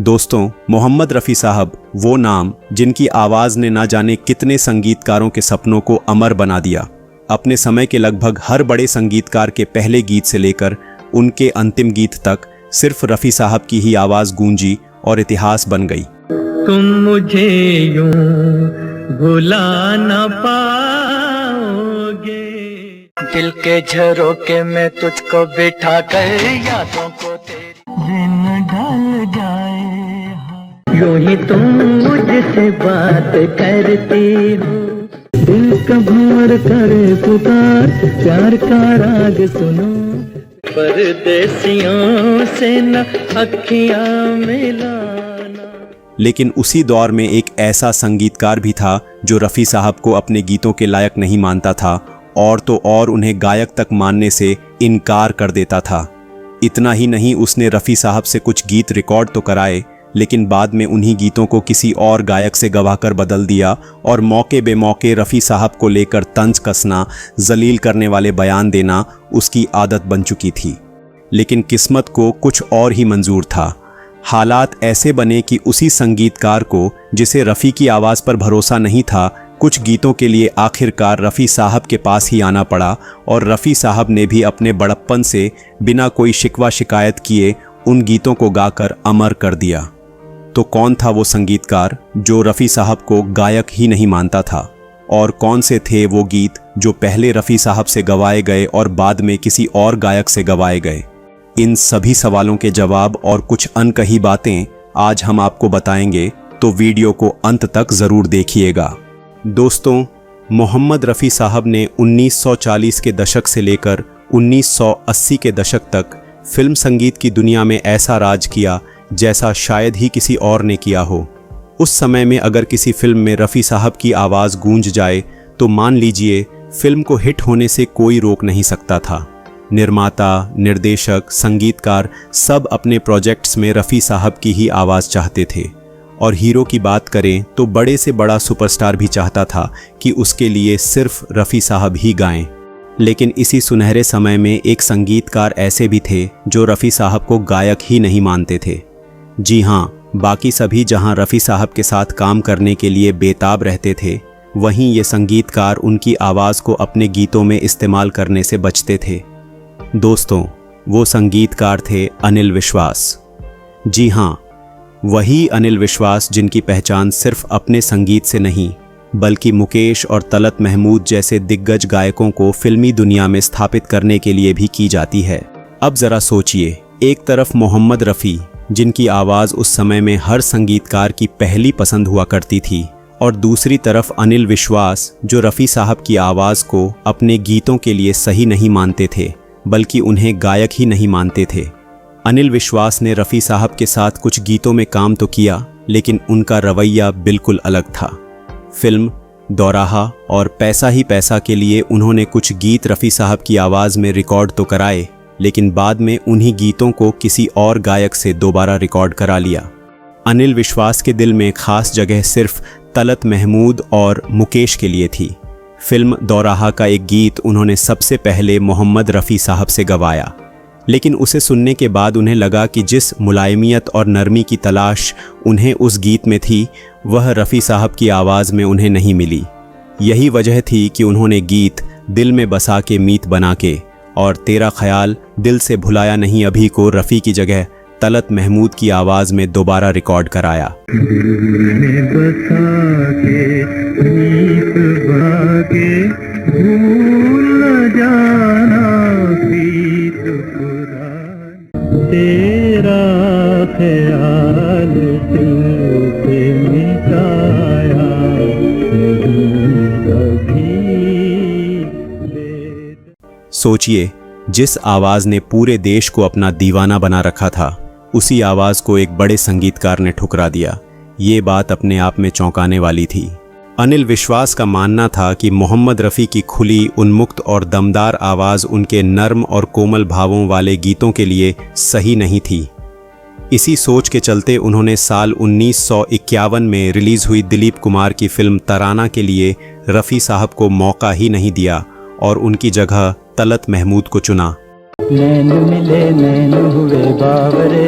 दोस्तों, मोहम्मद रफ़ी साहब वो नाम जिनकी आवाज़ ने ना जाने कितने संगीतकारों के सपनों को अमर बना दिया। अपने समय के लगभग हर बड़े संगीतकार के पहले गीत से लेकर उनके अंतिम गीत तक सिर्फ रफ़ी साहब की ही आवाज़ गूंजी और इतिहास बन गई। तुम मुझे यूं भुला न पाओगे, दिल के झरोके में तुझको बिठा कर यादों को दिन ढल जाए, यूं ही तुम मुझसे बात करती हो, दिल का भंवर करे पुकार, प्यार का राग सुनो, परदेसियों से न अखियां मिलाना। लेकिन उसी दौर में एक ऐसा संगीतकार भी था जो रफ़ी साहब को अपने गीतों के लायक नहीं मानता था, और तो और उन्हें गायक तक मानने से इनकार कर देता था। इतना ही नहीं, उसने रफ़ी साहब से कुछ गीत रिकॉर्ड तो कराए, लेकिन बाद में उन्हीं गीतों को किसी और गायक से गवाकर बदल दिया और मौके बेमौके रफ़ी साहब को लेकर तंज कसना, जलील करने वाले बयान देना उसकी आदत बन चुकी थी। लेकिन किस्मत को कुछ और ही मंजूर था। हालात ऐसे बने कि उसी संगीतकार को, जिसे रफ़ी की आवाज़ पर भरोसा नहीं था, कुछ गीतों के लिए आखिरकार रफ़ी साहब के पास ही आना पड़ा, और रफ़ी साहब ने भी अपने बड़प्पन से बिना कोई शिकवा शिकायत किए उन गीतों को गाकर अमर कर दिया। तो कौन था वो संगीतकार जो रफ़ी साहब को गायक ही नहीं मानता था, और कौन से थे वो गीत जो पहले रफ़ी साहब से गवाए गए और बाद में किसी और गायक से गवाए गए? इन सभी सवालों के जवाब और कुछ अनकही बातें आज हम आपको बताएंगे, तो वीडियो को अंत तक ज़रूर देखिएगा। दोस्तों, मोहम्मद रफ़ी साहब ने 1940 के दशक से लेकर 1980 के दशक तक फिल्म संगीत की दुनिया में ऐसा राज किया जैसा शायद ही किसी और ने किया हो। उस समय में अगर किसी फिल्म में रफ़ी साहब की आवाज़ गूंज जाए तो मान लीजिए फिल्म को हिट होने से कोई रोक नहीं सकता था। निर्माता, निर्देशक, संगीतकार सब अपने प्रोजेक्ट्स में रफ़ी साहब की ही आवाज़ चाहते थे, और हीरो की बात करें तो बड़े से बड़ा सुपरस्टार भी चाहता था कि उसके लिए सिर्फ रफ़ी साहब ही गाएं। लेकिन इसी सुनहरे समय में एक संगीतकार ऐसे भी थे जो रफ़ी साहब को गायक ही नहीं मानते थे। जी हाँ, बाकी सभी जहां रफ़ी साहब के साथ काम करने के लिए बेताब रहते थे, वहीं ये संगीतकार उनकी आवाज़ को अपने गीतों में इस्तेमाल करने से बचते थे। दोस्तों, वो संगीतकार थे अनिल विश्वास। जी हाँ, वही अनिल विश्वास जिनकी पहचान सिर्फ अपने संगीत से नहीं बल्कि मुकेश और तलत महमूद जैसे दिग्गज गायकों को फिल्मी दुनिया में स्थापित करने के लिए भी की जाती है। अब ज़रा सोचिए, एक तरफ मोहम्मद रफ़ी जिनकी आवाज़ उस समय में हर संगीतकार की पहली पसंद हुआ करती थी, और दूसरी तरफ अनिल विश्वास जो रफ़ी साहब की आवाज़ को अपने गीतों के लिए सही नहीं मानते थे बल्कि उन्हें गायक ही नहीं मानते थे। अनिल विश्वास ने रफ़ी साहब के साथ कुछ गीतों में काम तो किया, लेकिन उनका रवैया बिल्कुल अलग था। फिल्म दौराहा और पैसा ही पैसा के लिए उन्होंने कुछ गीत रफ़ी साहब की आवाज़ में रिकॉर्ड तो कराए, लेकिन बाद में उन्हीं गीतों को किसी और गायक से दोबारा रिकॉर्ड करा लिया। अनिल विश्वास के दिल में ख़ास जगह सिर्फ तलत महमूद और मुकेश के लिए थी। फिल्म दौराहा का एक गीत उन्होंने सबसे पहले मोहम्मद रफ़ी साहब से गवाया, लेकिन उसे सुनने के बाद उन्हें लगा कि जिस मुलायमियत और नरमी की तलाश उन्हें उस गीत में थी, वह रफ़ी साहब की आवाज़ में उन्हें नहीं मिली। यही वजह थी कि उन्होंने गीत दिल में बसा के मीत बना के और तेरा ख्याल दिल से भुलाया नहीं अभी को रफ़ी की जगह तलत महमूद की आवाज़ में दोबारा रिकॉर्ड कराया। दिल में बसा के मीत बना के भूल न जाना प्रीत पुरानी, तेरा ख्याल दिल से मिटाया नहीं कभी। सोचिए, जिस आवाज़ ने पूरे देश को अपना दीवाना बना रखा था, उसी आवाज़ को एक बड़े संगीतकार ने ठुकरा दिया। ये बात अपने आप में चौंकाने वाली थी। अनिल विश्वास का मानना था कि मोहम्मद रफ़ी की खुली, उन्मुक्त और दमदार आवाज़ उनके नर्म और कोमल भावों वाले गीतों के लिए सही नहीं थी। इसी सोच के चलते उन्होंने साल 1951 में रिलीज़ हुई दिलीप कुमार की फिल्म तराना के लिए रफ़ी साहब को मौका ही नहीं दिया और उनकी जगह तलत महमूद को चुना। नैन मिले नैन हुए बावरे,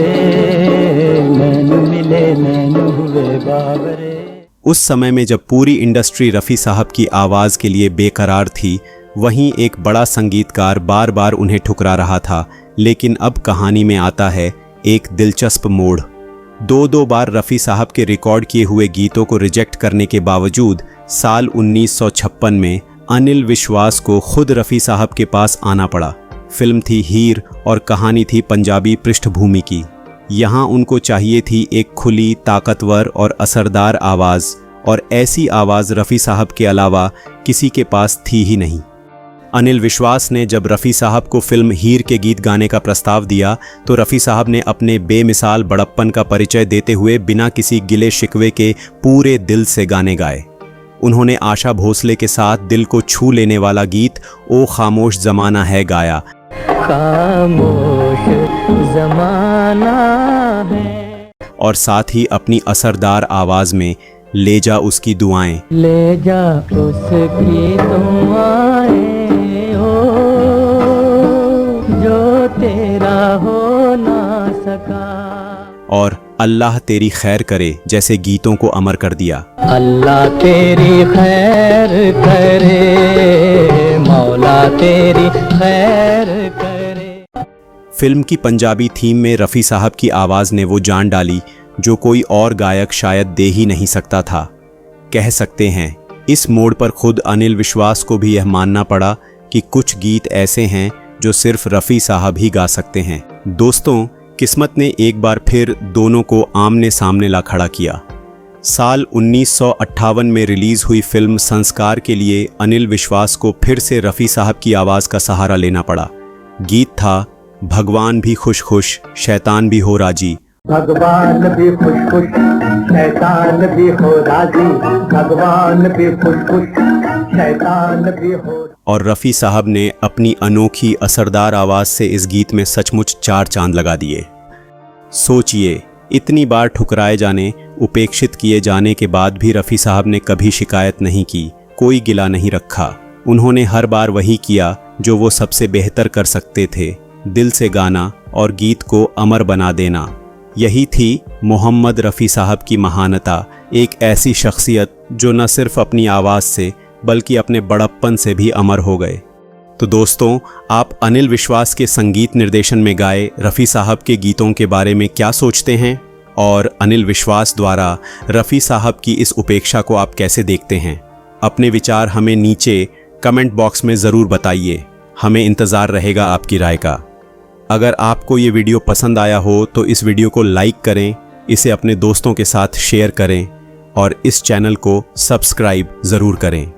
नैन मिले मेरे नैन हुए बाबरे। उस समय में जब पूरी इंडस्ट्री रफ़ी साहब की आवाज़ के लिए बेकरार थी, वहीं एक बड़ा संगीतकार बार बार उन्हें ठुकरा रहा था। लेकिन अब कहानी में आता है एक दिलचस्प मोड़। दो बार रफ़ी साहब के रिकॉर्ड किए हुए गीतों को रिजेक्ट करने के बावजूद साल 1956 में अनिल विश्वास को खुद रफ़ी साहब के पास आना पड़ा। फिल्म थी हीर और कहानी थी पंजाबी पृष्ठभूमि की। यहाँ उनको चाहिए थी एक खुली, ताकतवर और असरदार आवाज़, और ऐसी आवाज़ रफ़ी साहब के अलावा किसी के पास थी ही नहीं। अनिल विश्वास ने जब रफ़ी साहब को फिल्म हीर के गीत गाने का प्रस्ताव दिया तो रफ़ी साहब ने अपने बेमिसाल बड़प्पन का परिचय देते हुए बिना किसी गिले शिकवे के पूरे दिल से गाने गाए। उन्होंने आशा भोसले के साथ दिल को छू लेने वाला गीत ओ खामोश ज़माना है गाया। खामोश ज़माना है। और साथ ही अपनी असरदार आवाज़ में ले जा उसकी दुआएं, ले जा उसकी दुआएं हो जो तेरा हो ना सका, और अल्लाह तेरी खैर करे जैसे गीतों को अमर कर दिया। अल्लाह तेरी खैर करे, मौला तेरी खैर करे। फिल्म की पंजाबी थीम में रफ़ी साहब की आवाज़ ने वो जान डाली जो कोई और गायक शायद दे ही नहीं सकता था। कह सकते हैं इस मोड़ पर खुद अनिल विश्वास को भी यह मानना पड़ा कि कुछ गीत ऐसे हैं जो सिर्फ रफ़ी साहब ही गा सकते हैं। दोस्तों, किस्मत ने एक बार फिर दोनों को आमने सामने ला खड़ा किया। साल 1958 में रिलीज़ हुई फिल्म संस्कार के लिए अनिल विश्वास को फिर से रफ़ी साहब की आवाज़ का सहारा लेना पड़ा। गीत था भगवान भी खुश खुश शैतान भी हो राजी। भगवान भी खुश खुश शैतान भी हो राजी, भगवान भी खुश खुश शैतान भी हो। और रफ़ी साहब ने अपनी अनोखी असरदार आवाज़ से इस गीत में सचमुच 4 चांद लगा दिए। सोचिए, इतनी बार ठुकराए जाने, उपेक्षित किए जाने के बाद भी रफ़ी साहब ने कभी शिकायत नहीं की, कोई गिला नहीं रखा। उन्होंने हर बार वही किया जो वो सबसे बेहतर कर सकते थे, दिल से गाना और गीत को अमर बना देना। यही थी मोहम्मद रफ़ी साहब की महानता, एक ऐसी शख्सियत जो न सिर्फ अपनी आवाज़ से बल्कि अपने बड़प्पन से भी अमर हो गए। तो दोस्तों, आप अनिल विश्वास के संगीत निर्देशन में गाए रफ़ी साहब के गीतों के बारे में क्या सोचते हैं? और अनिल विश्वास द्वारा रफ़ी साहब की इस उपेक्षा को आप कैसे देखते हैं? अपने विचार हमें नीचे कमेंट बॉक्स में ज़रूर बताइए। हमें इंतज़ार रहेगा आपकी राय का। अगर आपको ये वीडियो पसंद आया हो तो इस वीडियो को लाइक करें, इसे अपने दोस्तों के साथ शेयर करें और इस चैनल को सब्सक्राइब ज़रूर करें।